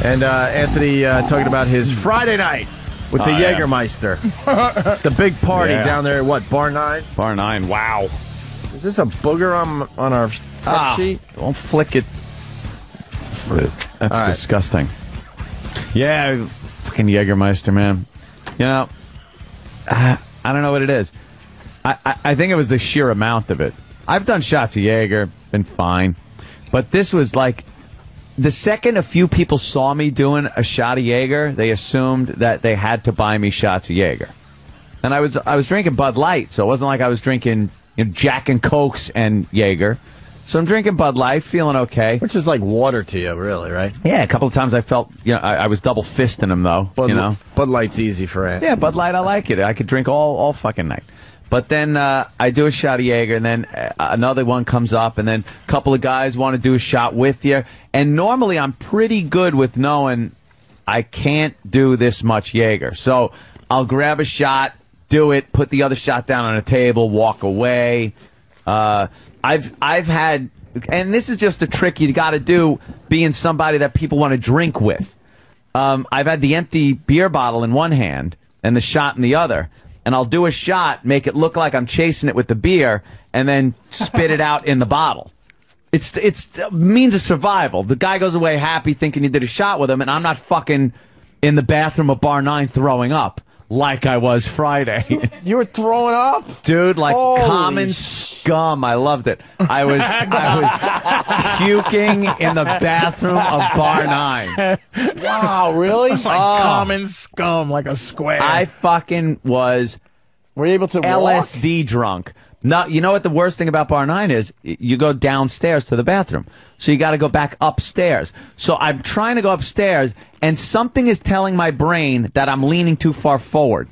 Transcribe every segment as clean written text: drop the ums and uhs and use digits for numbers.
And Anthony talking about his Friday night with the Jägermeister. The big party down there, what, Bar 9? Bar 9, wow. Is this a booger on our front sheet? Don't flick it. That's disgusting. Yeah, fucking Jägermeister, man. You know, I don't know what it is. I think it was the sheer amount of it. I've done shots of Jaeger, been fine. But this was like, the second a few people saw me doing a shot of Jaeger, they assumed that they had to buy me shots of Jaeger. And I was drinking Bud Light, so it wasn't like I was drinking Jack and Cokes and Jaeger. So I'm drinking Bud Light, feeling okay. Which is like water to you, really, right? Yeah, a couple of times I felt, I was double fisting them, though. Bud Light's easy for Ant. Yeah, Bud Light, I like it. I could drink all fucking night. But then I do a shot of Jaeger, and then another one comes up, and then a couple of guys want to do a shot with you. And normally I'm pretty good with knowing I can't do this much Jaeger. So I'll grab a shot, do it, put the other shot down on a table, walk away. I've had, and this is just a trick you got to do, being somebody that people want to drink with. I've had the empty beer bottle in one hand and the shot in the other. And I'll do a shot, make it look like I'm chasing it with the beer, and then spit it out in the bottle. It's means of survival. The guy goes away happy thinking he did a shot with him, and I'm not fucking in the bathroom of Bar 9 throwing up like I was Friday. You were throwing up? Dude, like common scum. I loved it. I was puking in the bathroom of Bar 9. Wow, really? Like common scum, like a square. I fucking was Were you able to LSD drunk. No, you know what the worst thing about Bar 9 is? You go downstairs to the bathroom. So you got to go back upstairs. So I'm trying to go upstairs, and something is telling my brain that I'm leaning too far forward.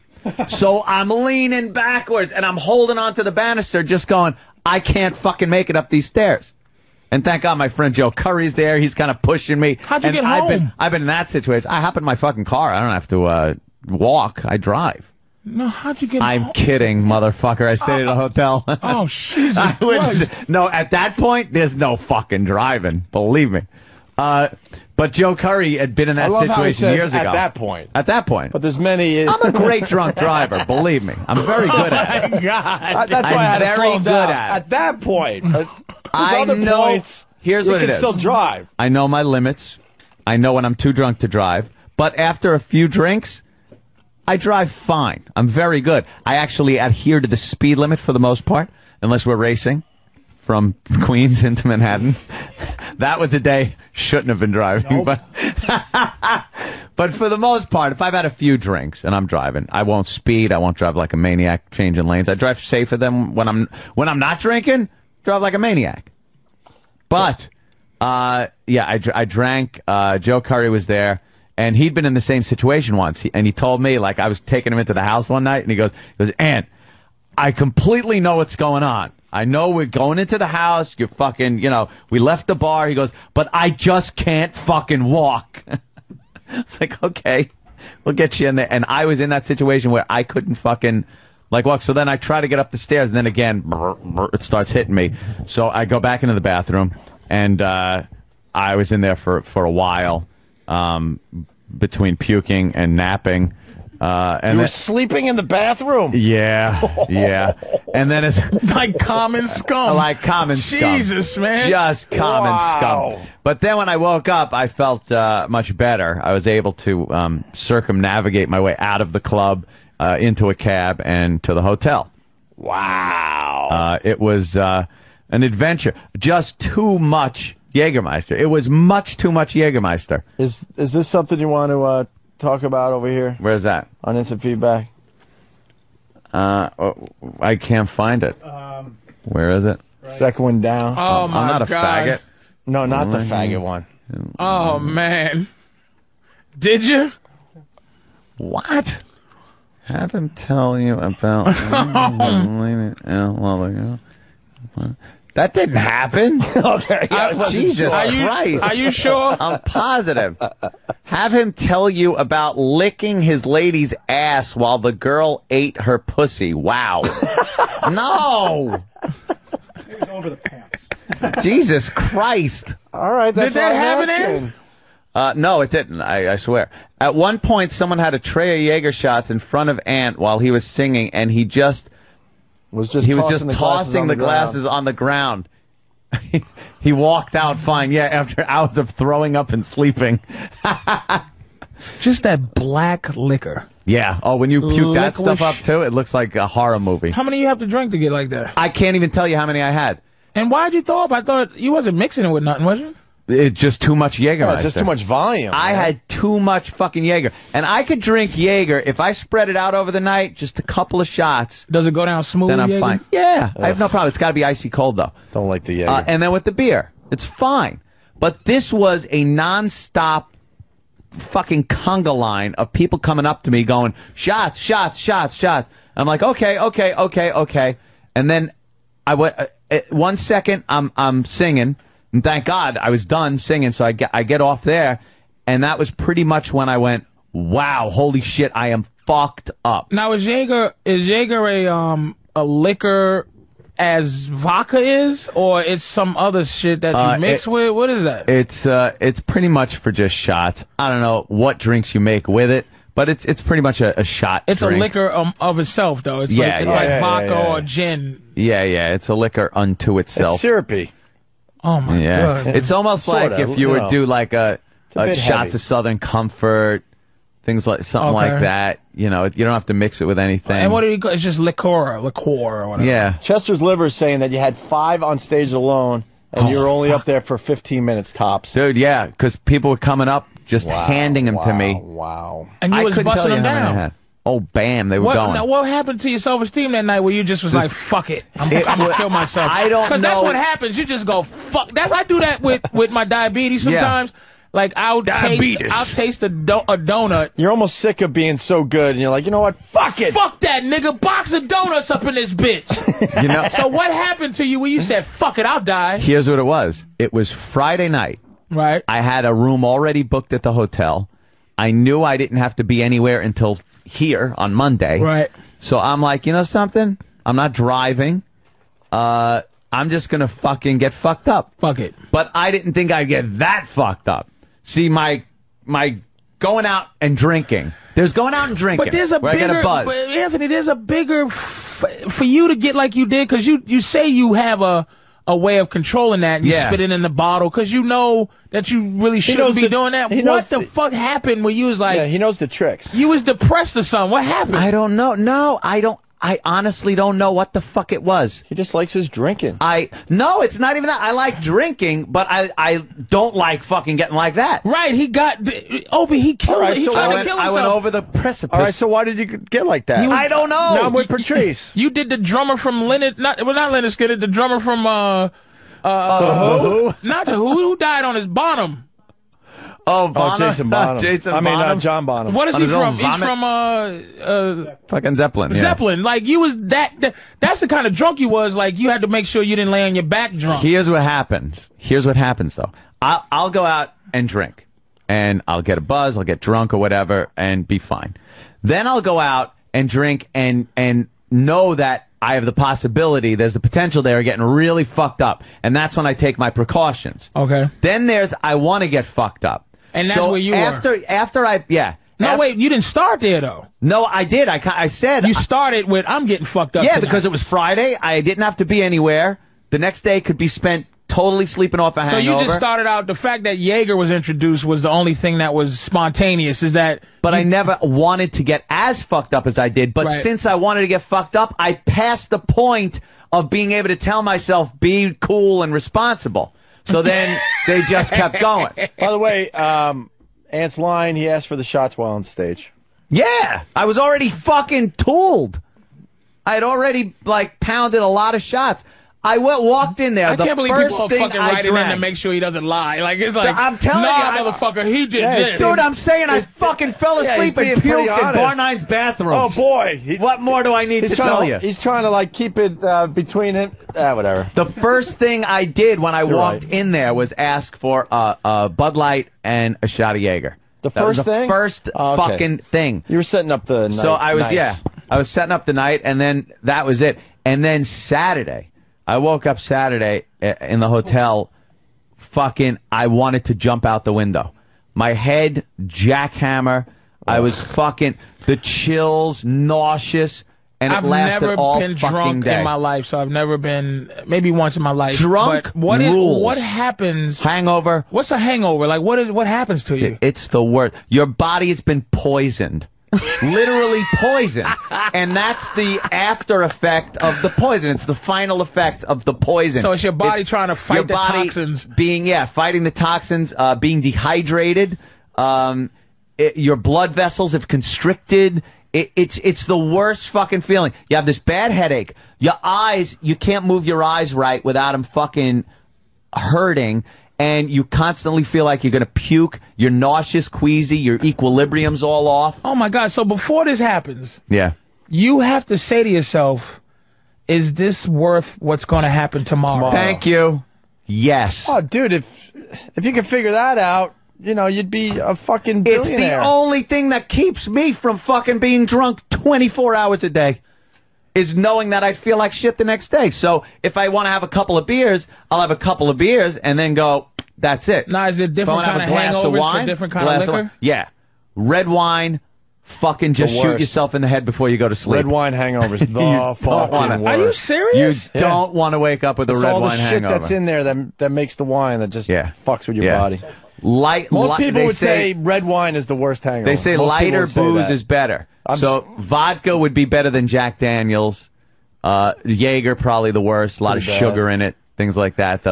So I'm leaning backwards, and I'm holding onto the banister just going, I can't fucking make it up these stairs. And thank God my friend Joe Curry's there. He's kind of pushing me. How'd you get home? I've been in that situation. I hop in my fucking car. I don't have to walk. I drive. No, how'd you get I'm home? kidding, motherfucker. I stayed at a hotel. Oh, Jesus Christ. No, at that point, there's no fucking driving. Believe me. But Joe Curry had been in that situation years ago. At that point. At that point. But there's many. I'm a great drunk driver. Believe me. I'm very good at it. Oh, my God. That's why I had to very slow good down. at it. At that point. I other know. Points, Here's you what it can is. still drive. I know my limits. I know when I'm too drunk to drive. But after a few drinks, I drive fine. I'm very good. I actually adhere to the speed limit for the most part, unless we're racing from Queens into Manhattan. That was a day shouldn't have been driving. Nope. But for the most part, if I've had a few drinks and I'm driving, I won't speed. I won't drive like a maniac changing lanes. I drive safer than when I'm not drinking. Drive like a maniac. But I drank. Joe Curry was there. And he'd been in the same situation once. And he told me, like, I was taking him into the house one night, and he goes, Ant, I completely know what's going on. I know we're going into the house. You're fucking, we left the bar. He goes, but I just can't fucking walk. It's like, okay, we'll get you in there. And I was in that situation where I couldn't fucking, walk. So then I try to get up the stairs, and then again, it starts hitting me. So I go back into the bathroom, and I was in there for a while. Between puking and napping. And you were sleeping in the bathroom? Yeah, yeah. And then it's like common scum. Like common scum. Jesus, man. Just common scum. But then when I woke up, I felt much better. I was able to circumnavigate my way out of the club, into a cab, and to the hotel. Wow. It was an adventure. Just too much Jägermeister. It was much too much Jägermeister. Is this something you want to talk about over here? Where's that? On Instant Feedback? I can't find it. Where is it? Right. Second one down. Oh, my I'm not a God. faggot. No, not the faggot one. Oh, man. Did you? What? Have him tell you about... That didn't happen. Okay. Jesus Christ. Are you sure? I'm positive. Have him tell you about licking his lady's ass while the girl ate her pussy. Wow. No. It was over the pants. Jesus Christ. All right. That's Did that what I'm happen, asking. Ed? No, it didn't. I swear. At one point, someone had a tray of Jaeger shots in front of Ant while he was singing, and he was just tossing the glasses on the ground. He walked out fine. Yeah, after hours of throwing up and sleeping. Just that black liquor. Yeah. Oh, when you puke that stuff up too, it looks like a horror movie. How many you have to drink to get like that? I can't even tell you how many I had. And why'd you throw up? I thought you wasn't mixing it with nothing, was you? It's just too much Jägermeister. It's just too much volume. I had too much fucking Jaeger. And I could drink Jaeger if I spread it out over the night, just a couple of shots. Does it go down smooth? Then I'm Jaeger? fine. Yeah, I have no problem. It's got to be icy cold, though. Don't like the Jaeger. And then with the beer, it's fine. But this was a nonstop fucking conga line of people coming up to me going, shots, shots, shots, shots. I'm like, okay. And then I went, 1 second, I'm singing. And thank God I was done singing, so I get off there, and that was pretty much when I went, wow, holy shit, I am fucked up. Now is Jaeger a liquor as vodka is, or it's some other shit that you mix with? What is that? It's pretty much for just shots. I don't know what drinks you make with it, but it's pretty much a shot. It's drink. a liquor of itself, though. It's like vodka or gin. Yeah, it's a liquor unto itself. It's syrupy. Oh my God! It's almost like if you would do like a shots heavy. of Southern Comfort, things like something like that. You know, you don't have to mix it with anything. And what do you call? It's just liqueur or whatever. Yeah. Chester's Liver is saying that you had 5 on stage alone, and you were only up there for 15 minutes tops. Dude, yeah, because people were coming up just handing them to me. Wow. And you was couldn't busting tell you them how many I down. had. Oh, bam, they were going. Now, what happened to your self-esteem that night where you just was like, fuck it, I'm gonna kill myself? I don't know. Because that's what happens. You just go, fuck. I do that with my diabetes sometimes. Like, I'll taste a donut. You're almost sick of being so good, and you're like, you know what? Fuck it. Fuck that, nigga. Box of donuts up in this bitch. You know? So what happened to you when you said, fuck it, I'll die? Here's what it was. It was Friday night. Right. I had a room already booked at the hotel. I knew I didn't have to be anywhere until here on Monday. Right. So I'm like, you know something? I'm not driving. I'm just going to fucking get fucked up. Fuck it. But I didn't think I'd get that fucked up. See, my going out and drinking. There's going out and drinking. But there's a where bigger, I get a buzz. but Anthony, there's a bigger, for you to get like you did, because you say you have a way of controlling that, and you spit it in the bottle, because you know that you really shouldn't be doing that. What the fuck happened when you was like... Yeah, he knows the tricks. You was depressed or something. What happened? I don't know. No, I don't. I honestly don't know what the fuck it was. He just likes his drinking. No, it's not even that. I like drinking, but I don't like fucking getting like that. Right, he got... Oh, but he killed Right, He so tried to I kill went himself. over the precipice. All right, so why did you get like that? I don't know. Now I'm with Patrice. You did the drummer from Leonard... Not Leonard Skinner, the drummer from... The Who? Not the Who died on his bottom. Oh, Bonham? Jason Bonham. Jason I mean, Bonham? John Bonham. What is On he his own from? He's vomit? from Fucking Zeppelin. Yeah. Zeppelin. Like, you was that's the kind of drunk you was. Like, you had to make sure you didn't lay on your back drunk. Here's what happens. Though. I'll go out and drink, and I'll get a buzz, I'll get drunk or whatever, and be fine. Then I'll go out and drink and know that I have the possibility, there's the potential there of getting really fucked up. And that's when I take my precautions. Okay. Then there's, I want to get fucked up. And that's where you were. After I, yeah. No, wait, you didn't start there, though. No, I did. I said. You started with, I'm getting fucked up. Yeah, tonight. because it was Friday. I didn't have to be anywhere. The next day could be spent totally sleeping off a hangover. So you just started out, the fact that Jaeger was introduced was the only thing that was spontaneous, is that... But I never wanted to get as fucked up as I did. But since I wanted to get fucked up, I passed the point of being able to tell myself, be cool and responsible. So then they just kept going. By the way, Ant's line, he asked for the shots while on stage. Yeah, I was already fucking tooled. I had already, like, pounded a lot of shots. I walked in there. I can't believe people are fucking writing in to drank. make sure he doesn't lie. Like, it's like, I'm telling you, motherfucker, he did this. Dude, I'm saying I fucking fell asleep and puked in Bar 9's bathroom. Oh, boy. What more do I need to tell you? He's trying to, like, keep it between him. Whatever. The first thing I did when I walked in there was ask for a Bud Light and a shot of Jaeger. The first thing? First fucking thing. You were setting up the night. So I was, I was setting up the night, and then that was it. And then Saturday, I woke up Saturday in the hotel, fucking, I wanted to jump out the window. my head jackhammer. I was fucking the chills, nauseous, and it lasted all fucking day. I've never been drunk in my life, so I've never been, maybe once in my life. Drunk but rules. What happens? Hangover. What's a hangover? Like, what happens to you? It's the worst. Your body has been poisoned. Literally poisoned. And that's the after effect of the poison. It's the final effect of the poison. So it's your body trying to fight the toxins. Fighting the toxins, being dehydrated. Your blood vessels have constricted. It's the worst fucking feeling. You have this bad headache. Your eyes, you can't move your eyes right without them fucking hurting. And you constantly feel like you're going to puke. You're nauseous, queasy. Your equilibrium's all off. Oh, my God. So before this happens, yeah, you have to say to yourself, is this worth what's going to happen tomorrow? Thank you. Yes. Oh, dude, if you can figure that out, you know, you'd be a fucking billionaire. It's the only thing that keeps me from fucking being drunk 24 hours a day. Is knowing that I feel like shit the next day. So if I want to have a couple of beers, I'll have a couple of beers and then go, that's it. Now, is it different kind of hangovers for different kind of liquor? Yeah. Red wine, fucking just shoot yourself in the head before you go to sleep. Red wine hangovers, the fucking worst. Are you serious? You don't want to wake up with a red wine hangover. All the shit that's in there that makes the wine that just fucks with your body. Most people would say red wine is the worst hangover. They say lighter booze is better. So vodka would be better than Jack Daniels. Jaeger probably the worst. A lot of sugar in it. Things like that.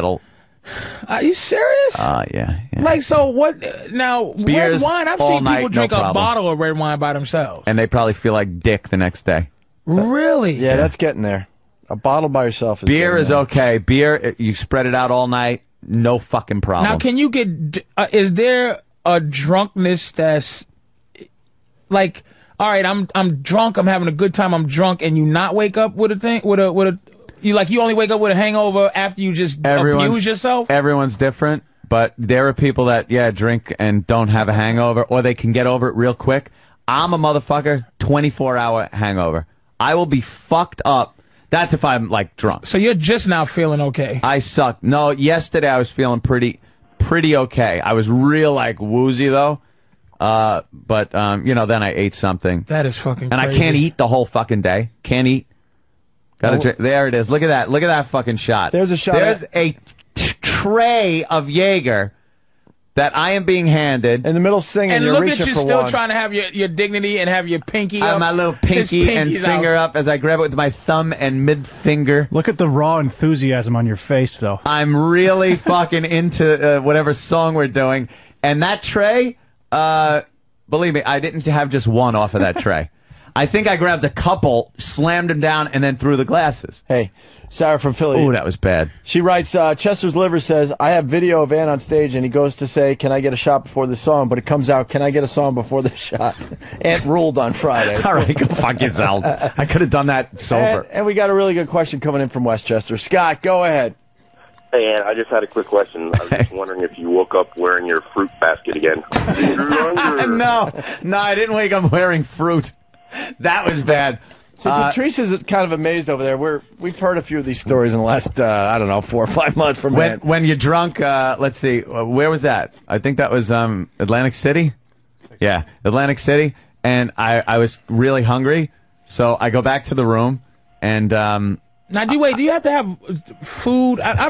Are you serious? Yeah. Like, so what? Now, beers, red wine, I've seen people drink a bottle of red wine by themselves. And they probably feel like dick the next day. Really? Yeah, that's getting there. A bottle by yourself is beer is okay. Beer, you spread it out all night. No fucking problem. Now, can you get, is there a drunkenness that's, like, all right, I'm drunk, I'm having a good time, I'm drunk, and you not wake up with a thing, you only wake up with a hangover after you just abuse yourself? Everyone's different, but there are people that, drink and don't have a hangover, or they can get over it real quick. I'm a motherfucker, 24-hour hangover. I will be fucked up. That's if I'm, like, drunk. So you're just now feeling okay? I suck. No, yesterday I was feeling pretty okay. I was real, like, woozy, though. But then I ate something. That is fucking crazy. And I can't eat the whole fucking day. Can't eat. There it is. Look at that. Look at that fucking shot. There's a shot. There's a tray of Jaeger that I am being handed. In the middle singing, and you're look reaching at you for still one. trying to have your dignity and have your pinky up. My little pinky and finger up as I grab it with my thumb and mid finger. Look at the raw enthusiasm on your face, though. I'm really fucking into whatever song we're doing. And that tray, believe me, I didn't have just one off of that tray. I think I grabbed a couple, slammed them down, and then threw the glasses. Hey, Sarah from Philly. Ooh, that was bad. She writes, Chester's Liver says, I have video of Ant on stage, and he goes to say, can I get a shot before the song? But it comes out, can I get a song before the shot? Ant ruled on Friday. All right, go fuck yourself. I could have done that sober. And we got a really good question coming in from Westchester. Scott, go ahead. Hey, Ant, I just had a quick question. I was just wondering if you woke up wearing your fruit basket again. No, I didn't wake up wearing fruit. That was bad. So Patrice is kind of amazed over there. We've heard a few of these stories in the last, 4 or 5 months from when you're drunk. Let's see, where was that? I think that was Atlantic City. Yeah, Atlantic City. And I was really hungry, so I go back to the room and. Now, do you have to have food? I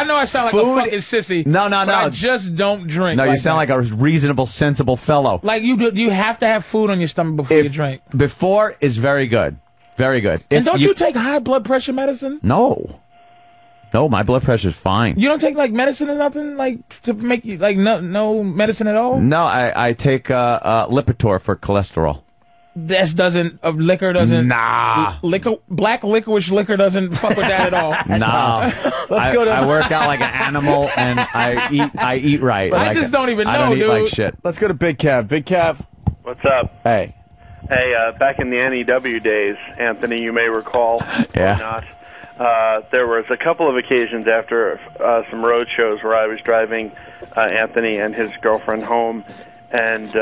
know I sound like a fucking sissy. No. I just don't drink. No, you sound like a reasonable, sensible fellow. Like you have to have food on your stomach before you drink. Before is very good. Very good. And don't you take high blood pressure medicine? No, my blood pressure's fine. You don't take, like, medicine or nothing, like, to make you, like, no medicine at all? No, I take Lipitor for cholesterol. Liquor doesn't. Nah. Black licorice liquor doesn't fuck with that at all. No. I work out like an animal and I eat right. I just don't even know, I don't dude. eat like shit. Let's go to Big Cav. Big Cav. What's up? Hey. Hey, back in the NEW days, Anthony, you may recall, yeah. or not, there was a couple of occasions after some road shows where I was driving Anthony and his girlfriend home. And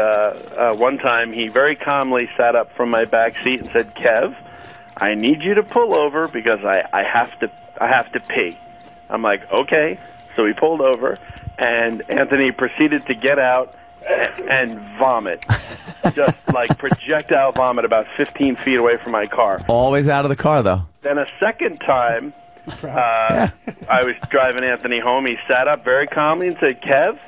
one time he very calmly sat up from my back seat and said, Kev, I need you to pull over because I have to pee. I'm like, okay. So he pulled over, and Anthony proceeded to get out and vomit. Just like projectile vomit about 15 feet away from my car. Always out of the car, though. Then a second time, I was driving Anthony home. He sat up very calmly and said, Kev,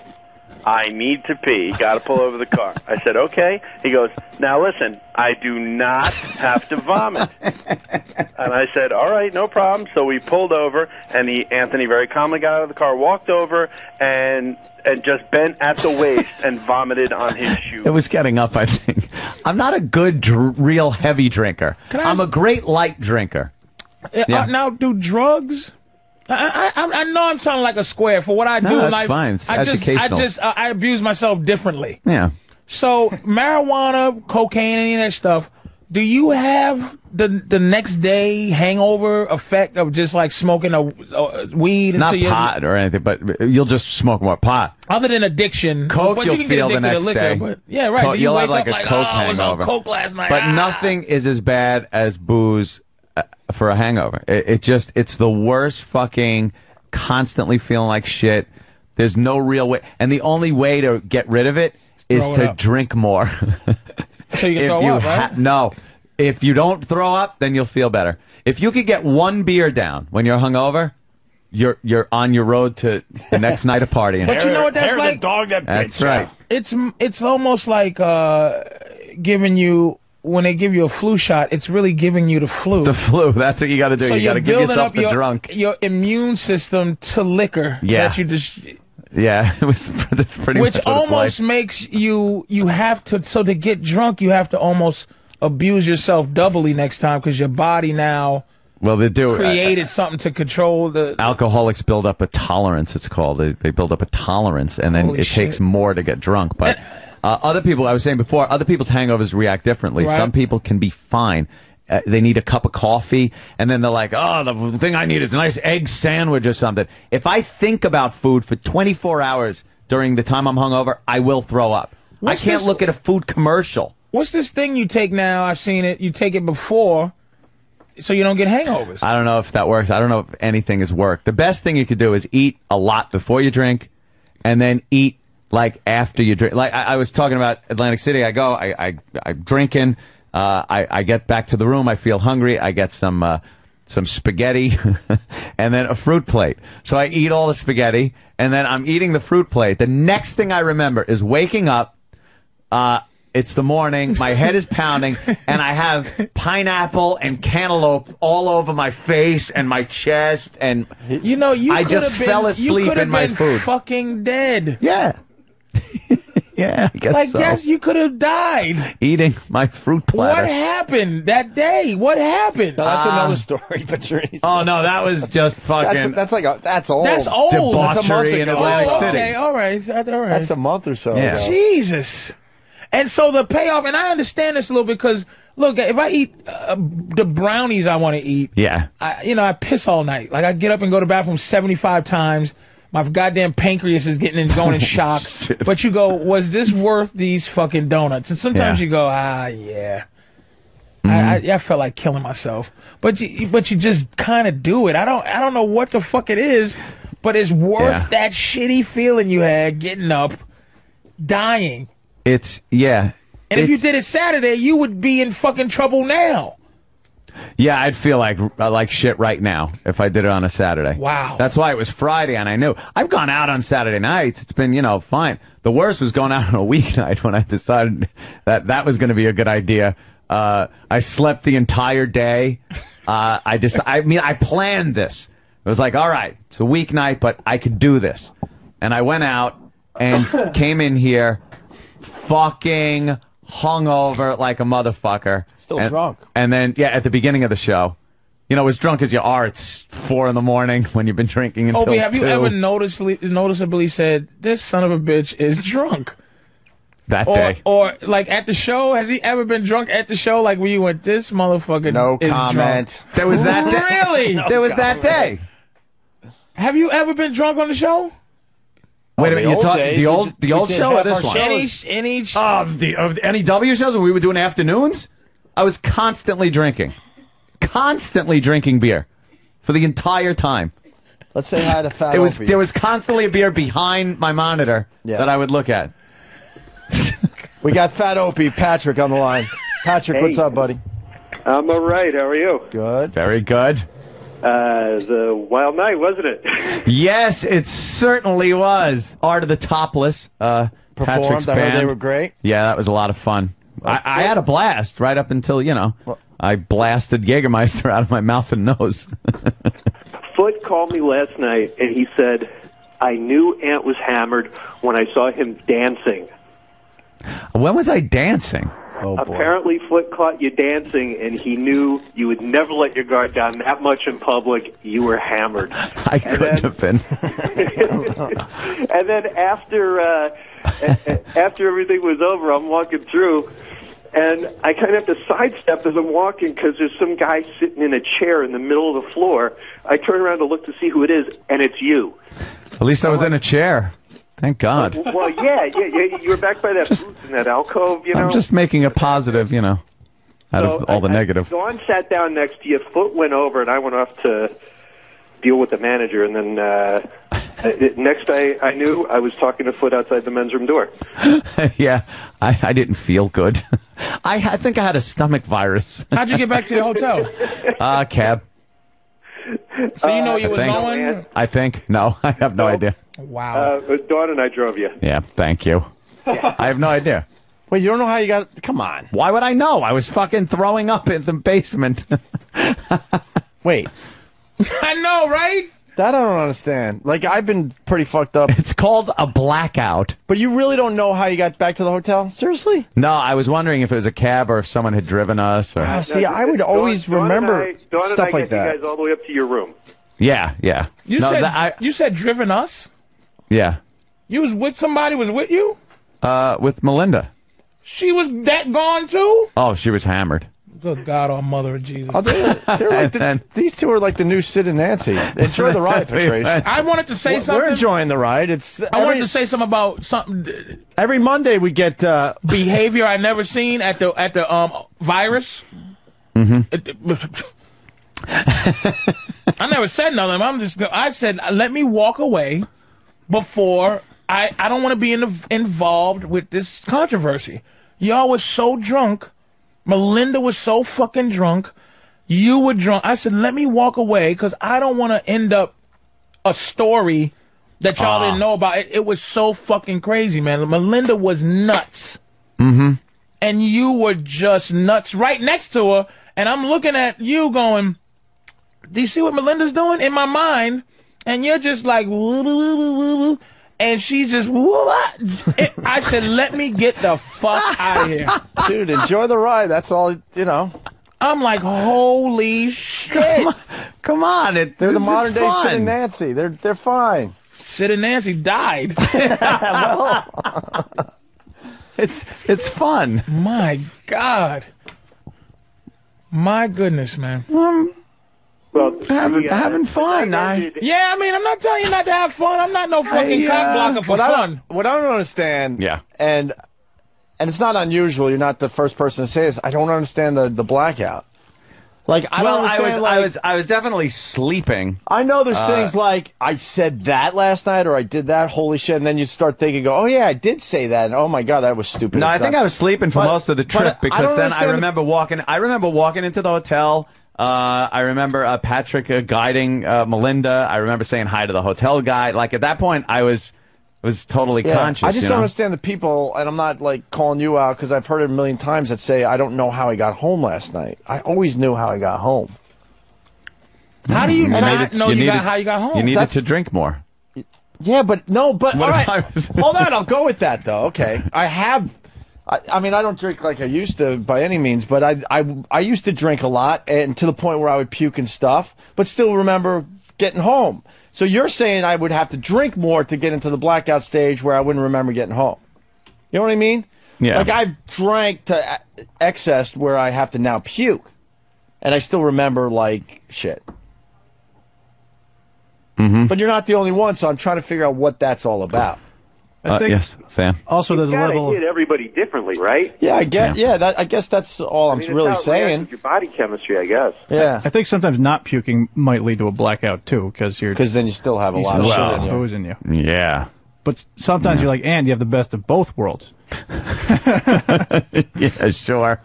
I need to pee. Got to pull over the car. I said, okay. He goes, now listen, I do not have to vomit. And I said, all right, no problem. So we pulled over, and Anthony very calmly got out of the car, walked over, and just bent at the waist and vomited on his shoe. It was getting up, I think. I'm not a good, real heavy drinker. I'm a great light drinker. Now, do drugs... I know I'm sounding like a square for what I do in life. Fine. It's educational. I abuse myself differently. Yeah. So marijuana, cocaine, any of that stuff. Do you have the next day hangover effect of just like smoking a weed? Not pot or anything, but you'll just smoke more pot. Other than addiction, coke you'll feel the next day. But, yeah, right. You'll have like a coke hangover. I was on coke last night. But nothing is as bad as booze. For a hangover. It's the worst fucking constantly feeling like shit. There's no real way. And the only way to get rid of it is to drink more. So you can throw up, right? No. If you don't throw up, then you'll feel better. If you could get one beer down when you're hungover, you're on your road to the next night of partying. But you know what that's like? That's right. It's almost like giving you... When they give you a flu shot, it's really giving you the flu. The flu. That's what you got to do. So you got to give yourself the drunk. Your immune system to liquor. Yeah. That you just. Yeah. That's pretty much Which what almost makes you have to. So to get drunk, you have to almost abuse yourself doubly next time because your body now. Well, they do. Created something to control the. Alcoholics build up a tolerance. It's called. They build up a tolerance, and then it takes more to get drunk, but. Other people, I was saying before, other people's hangovers react differently. Right. Some people can be fine. They need a cup of coffee, and then they're like, oh, the thing I need is a nice egg sandwich or something. If I think about food for 24 hours during the time I'm hungover, I will throw up. I can't look at a food commercial. What's this thing you take now? I've seen it. You take it before, so you don't get hangovers. I don't know if that works. I don't know if anything has worked. The best thing you could do is eat a lot before you drink, and then eat like after you drink. Like I was talking about Atlantic City. I go, I'm drinking. I get back to the room. I feel hungry. I get some spaghetti and then a fruit plate. So I eat all the spaghetti, and then I'm eating the fruit plate. The next thing I remember is waking up. It's the morning. My head is pounding, and I have pineapple and cantaloupe all over my face and my chest. And I just fell asleep in my food. Fucking dead. Yeah. Yeah, I guess so. Guess you could have died. Eating my fruit platter. What happened that day? What happened? No, that's another story, Patrice. Oh, no, that was just fucking... That's old. That's old. Debauchery in Atlantic City. Okay, all right. That's a month or so ago. Jesus. And so the payoff, and I understand this a little because, look, if I eat the brownies I want to eat, I piss all night. Like, I get up and go to the bathroom 75 times. My goddamn pancreas is going in shock. But you go, was this worth these fucking donuts? And sometimes you go, yeah. I felt like killing myself. But you just kind of do it. I don't know what the fuck it is, but it's worth that shitty feeling you had getting up, dying. And if you did it Saturday, you would be in fucking trouble now. Yeah, I'd feel like shit right now if I did it on a Saturday. Wow. That's why it was Friday, and I knew. I've gone out on Saturday nights. It's been, fine. The worst was going out on a weeknight when I decided that was going to be a good idea. I slept the entire day. I planned this. It was like, all right, it's a weeknight, but I could do this. And I went out and came in here fucking hungover like a motherfucker. Still drunk. And then, at the beginning of the show, as drunk as you are, it's 4 in.the morning when you've been drinking until 2. Have you ever noticeably said, this son of a bitch is drunk? That day. Or, like, at the show, has he ever been drunk at the show? Like, where you went, this motherfucker is comment. Drunk. There was that day. Really? There was that day. Have you ever been drunk on the show? Wait a minute, you're talking the old show or this one? Any W shows when we were doing afternoons? I was constantly drinking beer for the entire time. Let's say hi to Fat There was constantly a beer behind my monitor that I would look at. We got Fat Opie, Patrick, on the line. Patrick, what's up, buddy? I'm all right. How are you? Good. Very good. The wild night, wasn't it? Yes, it certainly was. Art of the Topless. Performed. Patrick's I heard band. they were great. Yeah, that was a lot of fun. I had a blast right up until, I blasted Jägermeister out of my mouth and nose. Foot called me last night, and he said, I knew Ant was hammered when I saw him dancing. When was I dancing? Oh, boy. Apparently, Foot caught you dancing, and he knew you would never let your guard down that much in public. You were hammered. I couldn't have been. And then after everything was over, I'm walking through, and I kind of have to sidestep as I'm walking because there's some guy sitting in a chair in the middle of the floor. I turn around to look to see who it is, and it's you. At least I was in a chair. Thank God. Well, yeah. You were back by that booth in that alcove, I'm just making a positive, out of all the negative. Dawn sat down next to you. Foot went over, and I went off to deal with the manager. And then next I knew, I was talking to Foot outside the men's room door. Yeah, I didn't feel good. I think I had a stomach virus. How'd you get back to the hotel? Cab. So you know you was going? I think. No, I have no idea. Wow. Dawn and I drove you. Yeah, thank you. I have no idea. Wait, you don't know how you got... Come on. Why would I know? I was fucking throwing up in the basement. Wait. I know, right? That I don't understand. Like, I've been pretty fucked up. It's called a blackout. But you really don't know how you got back to the hotel? Seriously? No, I was wondering if it was a cab or if someone had driven us. Or... See, I would always remember stuff like that. You guys all the way up to your room. Yeah. You said driven us? Yeah. You was with somebody was with you? With Melinda. She was that gone too? Oh, she was hammered. Good God, our mother of Jesus. Oh, they're like these two are like the new Sid and Nancy. Enjoy the ride, Patrice. I wanted to say something. We're enjoying the ride. I wanted to say something about something. Every Monday we get behavior I never seen at the virus. Mm-hmm. I never said nothing. I said let me walk away before I don't want to be involved with this controversy. Y'all was so drunk. Melinda was so fucking drunk. You were drunk. I said, let me walk away because I don't want to end up a story that y'all didn't know about. It was so fucking crazy, man. Melinda was nuts. Mm-hmm. And you were just nuts right next to her. And I'm looking at you going, do you see what Melinda's doing? In my mind. And you're just like, woo, woo, woo, woo, woo. And she's just, what? I said, let me get the fuck out of here. Dude, enjoy the ride. That's all, I'm like, holy shit. Come on. They're the modern day Sid and Nancy. They're fine. Sid and Nancy died. Well, it's fun. My God. My goodness, man. Well, having fun. Yeah, I mean, I'm not telling you not to have fun. I'm not no fucking cock blocker for fun. What I don't understand, yeah, and it's not unusual. You're not the first person to say this. I don't understand the blackout. Like, I don't understand. I was definitely sleeping. I know there's things like I said that last night or I did that. Holy shit! And then you start thinking, oh yeah, I did say that. And, oh my God, that was stupid. No, I think I was sleeping for most of the trip because then I remember walking. I remember walking into the hotel. I remember Patrick guiding Melinda. I remember saying hi to the hotel guy. Like at that point, I was totally conscious. I just don't understand the people, and I'm not like calling you out because I've heard it a million times that say I don't know how I got home last night. I always knew how I got home. How do you not know how you got home? You needed to drink more. Yeah, but no, but all right. Hold on, I'll go with that though. Okay, I mean, I don't drink like I used to by any means, but I used to drink a lot, and to the point where I would puke and stuff, but still remember getting home. So you're saying I would have to drink more to get into the blackout stage where I wouldn't remember getting home. You know what I mean? Yeah. Like I've drank to excess where I have to now puke, and I still remember like shit. Mm-hmm. But you're not the only one, so I'm trying to figure out what that's all about. I think yes, Sam. Also, there's a level. You hit everybody differently, right? Yeah, I get. Yeah, I guess that's all I'm really saying. Your body chemistry, I guess. Yeah, I think sometimes not puking might lead to a blackout too, because then you still have a lot of shit in you. booze in you. Yeah, But sometimes you're like, and you have the best of both worlds. Yeah, sure.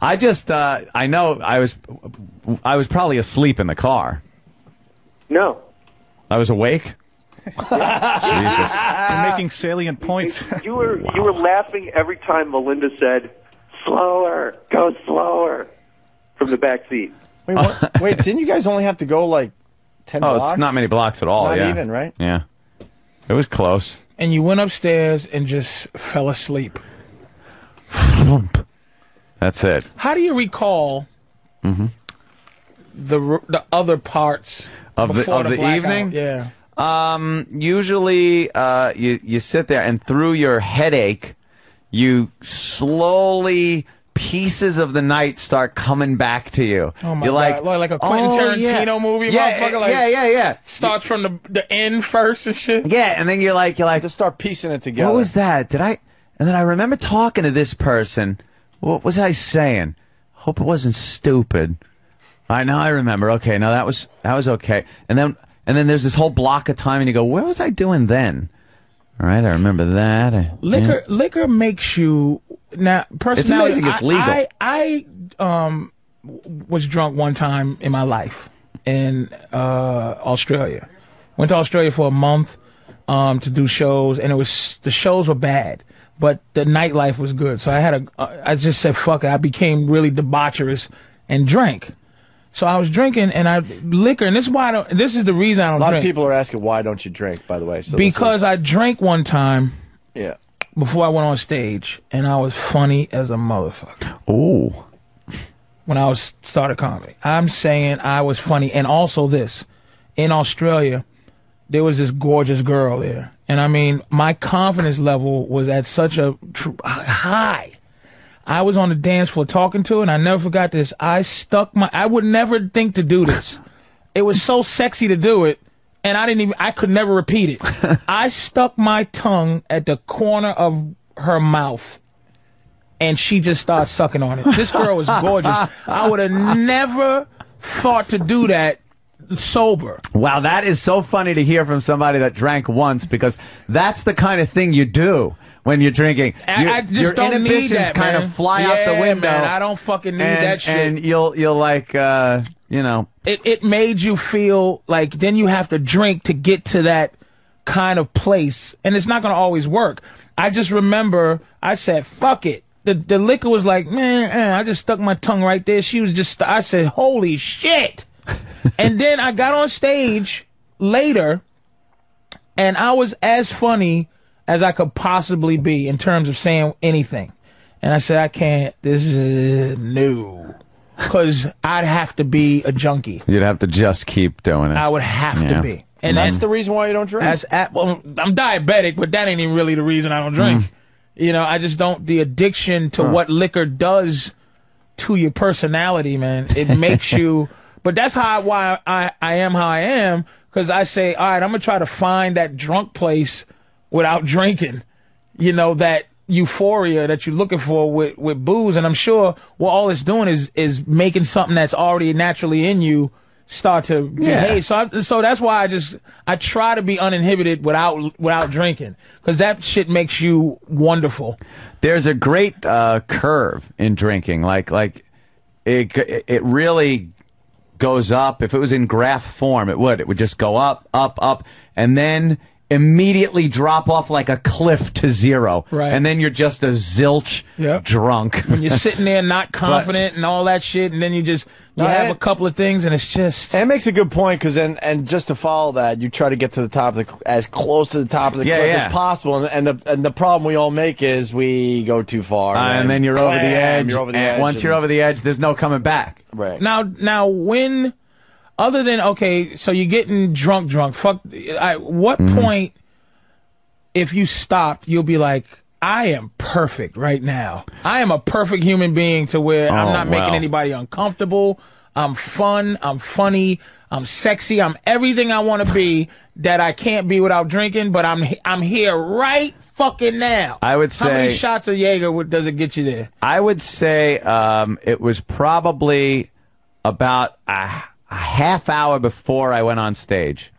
I just, I know I was probably asleep in the car. No. I was awake? Jesus. You're making salient points. You were laughing every time Melinda said, slower, go slower, from the back seat. Wait, what? Wait, didn't you guys only have to go like 10 blocks? Oh, it's not many blocks at all, not yeah. even, right? Yeah. It was close. And you went upstairs and just fell asleep. That's it. How do you recall the other parts of the evening? Yeah. Usually, you sit there and through your headache, you slowly pieces of the night start coming back to you. Oh my God! Like a Quentin Tarantino movie, motherfucker. Like, yeah. Starts from the end first and shit. Yeah, and then you're like, just start piecing it together. What was that? And then I remember talking to this person. What was I saying? Hope it wasn't stupid. I remember. Okay, now that was okay. And then there's this whole block of time, and you go, where was I doing then? All right, I remember that. Liquor makes you now. Personality, it's amazing it's legal. I was drunk one time in my life in Australia. Went to Australia for a month to do shows, and the shows were bad, but the nightlife was good. So I just said fuck it. I became really debaucherous and drank. So I was drinking, and liquor, and this is the reason I don't drink. A lot of people are asking, why don't you drink, by the way? So because I drank one time before I went on stage, and I was funny as a motherfucker. Ooh. When I started comedy. I'm saying I was funny, and also this. In Australia, there was this gorgeous girl there, and I mean, my confidence level was at such a high. I was on the dance floor talking to her, and I never forgot this. I would never think to do this. It was so sexy to do it, and I could never repeat it. I stuck my tongue at the corner of her mouth, and she just started sucking on it. This girl was gorgeous. I would have never thought to do that sober. Wow, that is so funny to hear from somebody that drank once, because that's the kind of thing you do. When you're drinking, I just don't need that, kind of fly out the window. Man, I don't fucking need that shit. And you'll like, It made you feel like then you have to drink to get to that kind of place, and it's not going to always work. I just remember I said, fuck it. The liquor was like, man, I just stuck my tongue right there. She was just, I said, holy shit. And then I got on stage later, and I was as funny as I could possibly be in terms of saying anything. And I said, I can't, this is new. Because I'd have to be a junkie. You'd have to just keep doing it. I would have to be. And that's the reason why you don't drink? Well, I'm diabetic, but that ain't even really the reason I don't drink. You know, I just don't, the addiction to what liquor does to your personality, man. It makes you, but that's why I am how I am. Because I say, all right, I'm going to try to find that drunk place without drinking, you know, that euphoria that you're looking for with booze. And I'm sure what all it's doing is making something that's already naturally in you start to behave. So that's why I try to be uninhibited without drinking, because that shit makes you wonderful. There's a great curve in drinking. Like it really goes up. If it was in graph form, it would just go up, and then immediately drop off like a cliff to zero. Right. And then you're just a zilch drunk. When you're sitting there not confident and all that shit, and then you have a couple of things, and it's just... And it makes a good point, because and just to follow that, you try to get to the top of as close to the top of the cliff as possible, and the problem we all make is we go too far. And then you're over the edge. Once you're over the edge, there's no coming back. Right. Now when... Other than, okay, so you're getting drunk. Fuck, what point, if you stopped, you'll be like, I am perfect right now. I am a perfect human being to where I'm not making anybody uncomfortable. I'm fun. I'm funny. I'm sexy. I'm everything I want to be that I can't be without drinking, but I'm here right fucking now. I would say... How many shots of Jaeger does it get you there? I would say it was probably about a half hour before I went on stage.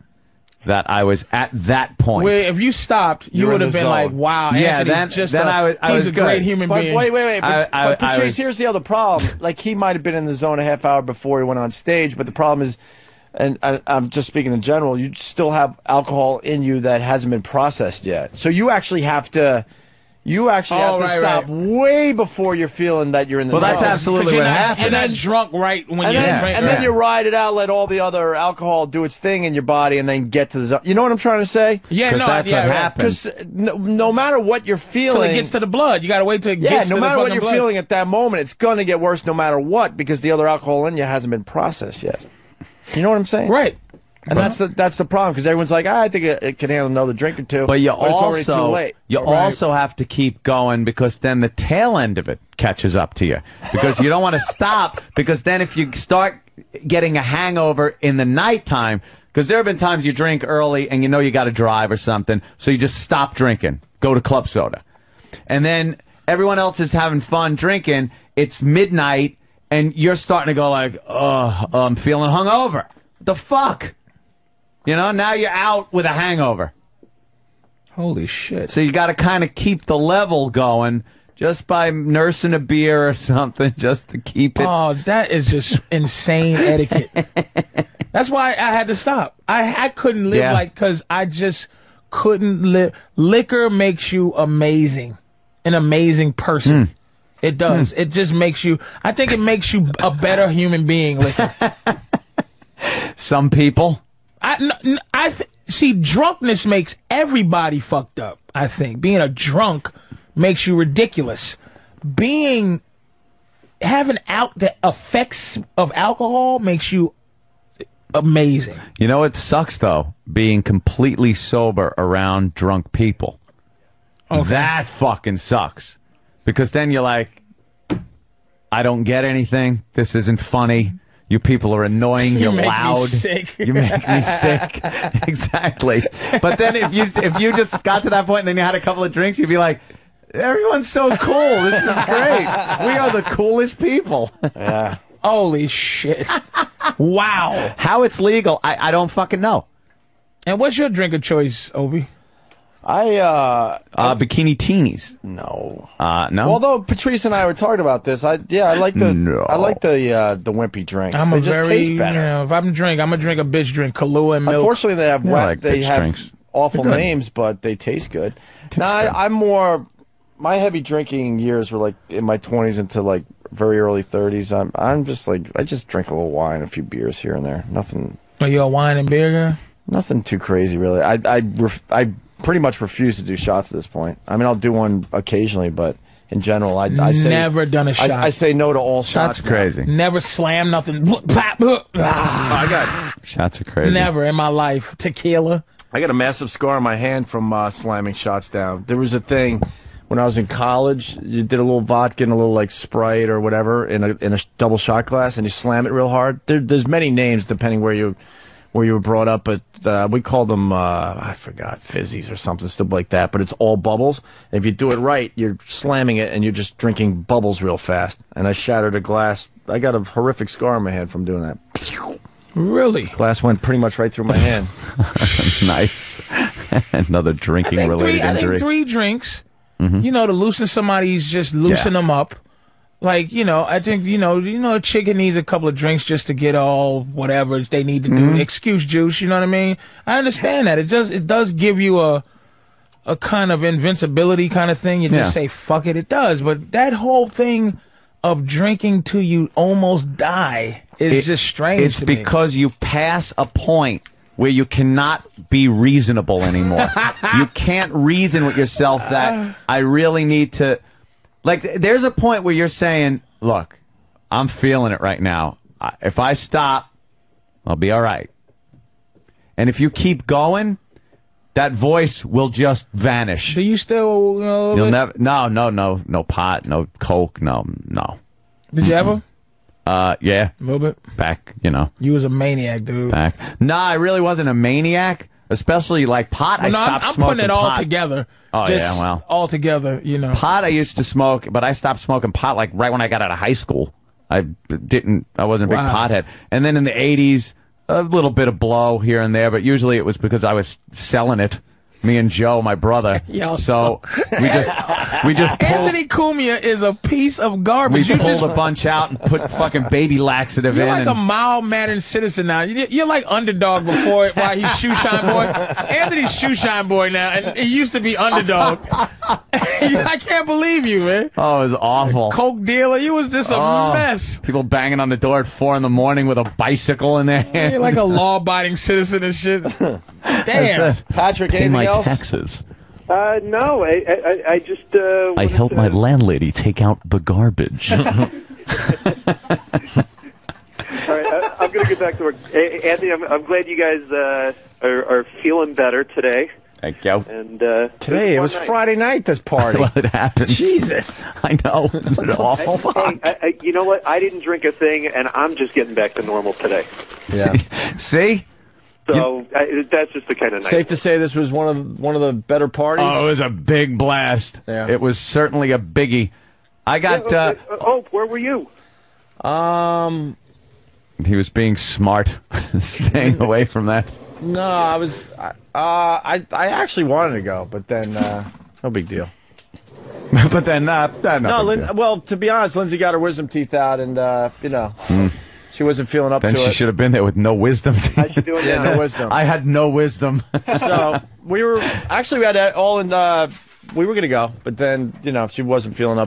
that I was at that point. Where if you stopped, you would have been like, "Wow, yeah." Anthony's Then I was he's a good. great human being. Wait. But Patrice, here's the other problem. Like, he might have been in the zone a half hour before he went on stage, but the problem is, and I'm just speaking in general, you still have alcohol in you that hasn't been processed yet. So you actually have to. Stop way before you're feeling that you're in the zone. Well, that's absolutely what happened. You're not drunk right when you're drinking. And then you ride it out, let all the other alcohol do its thing in your body, and then get to the zone. You know what I'm trying to say? Yeah, no, that's what happens. Because no matter what you're feeling, until it gets to the blood, you got to wait till it gets to the no matter what you're blood. feeling at that moment, it's going to get worse no matter what, because the other alcohol in you hasn't been processed yet. You know what I'm saying? Right. And that's the problem, because everyone's like, I think it can handle another drink or two. But it's already too late. You also have to keep going, because then the tail end of it catches up to you. Because you don't want to stop, because then if you start getting a hangover in the nighttime, because there have been times you drink early and you know you got to drive or something, so you just stop drinking, go to club soda. And then everyone else is having fun drinking, it's midnight, and you're starting to go like, I'm feeling hungover. What the fuck? You know, now you're out with a hangover. Holy shit. So you got to kind of keep the level going just by nursing a beer or something just to keep it. Oh, that is just insane etiquette. That's why I had to stop. I couldn't live because I just couldn't live. Liquor makes you amazing. An amazing person. It does. It just makes you, I think it makes you a better human being, liquor. Some people. See, drunkenness makes everybody fucked up, I think. Being a drunk makes you ridiculous. Having out the effects of alcohol makes you amazing. You know, it sucks, though, being completely sober around drunk people. Okay. That fucking sucks. Because then you're like, I don't get anything. This isn't funny. You people are annoying. You're loud. You make me sick. Exactly. But then if you just got to that point and then you had a couple of drinks, you'd be like, everyone's so cool. This is great. We are the coolest people. Yeah. Holy shit. Wow. How it's legal, I don't fucking know. And what's your drink of choice, Obi? Bikini teenies. No. No. Although Patrice and I were talking about this, I like the wimpy drinks. I'm they just taste better. You know, if I'm gonna drink a bitch drink, Kahlua and milk. Unfortunately, they have drinks. awful names, but they taste good. I'm more. My heavy drinking years were like in my 20s into like very early 30s. I'm just like, I just drink a little wine, a few beers here and there. Nothing. Are you a wine and beer guy? Nothing too crazy, really. I pretty much refuse to do shots at this point. I mean, I'll do one occasionally, but in general, I say never done a shot. I say no to all shots. Shots are crazy. Never slam nothing. I got shots are crazy. Never in my life. Tequila. I got a massive scar on my hand from slamming shots down. There was a thing when I was in college. You did a little vodka and a little like Sprite or whatever in a double shot glass, and you slam it real hard. There's many names depending where you were brought up, but we called them, I forgot, fizzies or something stupid like that, but it's all bubbles. And if you do it right, you're slamming it and you're just drinking bubbles real fast. And I shattered a glass. I got a horrific scar on my hand from doing that. Really? Glass went pretty much right through my hand. Nice. Another drinking-related injury. I think 3 drinks, you know, to loosen somebody's, just loosen them up. Like, you know, I think, you know, a chicken needs a couple of drinks just to get all whatever they need to do. Excuse juice, you know what I mean? I understand that. It does give you a kind of invincibility kind of thing. You just say, fuck it, it does. But that whole thing of drinking till you almost die is just strange to me. It's because you pass a point where you cannot be reasonable anymore. You can't reason with yourself that I really need to... Like, there's a point where you're saying, look, I'm feeling it right now. If I stop, I'll be all right. And if you keep going, that voice will just vanish. Do you still... You'll never... No pot, no Coke, no. Did you ever? Yeah. A little bit? Back, you know. You was a maniac, dude. Back. No, I really wasn't a maniac. Especially like pot, I stopped smoking pot. I'm putting it all together. Oh, just yeah, well. all together, you know. Pot I used to smoke, but I stopped smoking pot like right when I got out of high school. I wasn't a big pothead. And then in the 80s, a little bit of blow here and there, but usually it was because I was selling it. Me and Joe, my brother. So we just pulled, Anthony Cumia is a piece of garbage. We pulled a bunch out and put fucking baby laxative You're in. You're like a mild-mannered citizen now. You're like underdog before while he's shoeshine boy. Anthony's shoeshine boy now, and he used to be underdog. I can't believe you, man. Oh, it was awful. Coke dealer, you was just a mess. People banging on the door at 4 a.m. with a bicycle in their hand. You're like a law-abiding citizen and shit. Damn. Patrick, anything else? Taxes. No, I just. I helped my landlady take out the garbage. All right, I'm going to get back to work. Anthony, I'm glad you guys are feeling better today. Thank you. And today, it was Friday night, this party. Well, it happens. Jesus. I know. Isn't it awful? Hey, you know what? I didn't drink a thing, and I'm just getting back to normal today. Yeah. See? So that's just the kind of night. Safe to say this was one of the better parties? Oh, it was a big blast. Yeah. It was certainly a biggie. I got... where were you? He was being smart, staying away from that. No, I was... I actually wanted to go, but then no big deal. But then well, to be honest, Lindsay got her wisdom teeth out, and she wasn't feeling up to it. Then she should have been there with no wisdom. How's she doing? Yeah, no wisdom. I had no wisdom. So we had all in. We were gonna go, but then she wasn't feeling up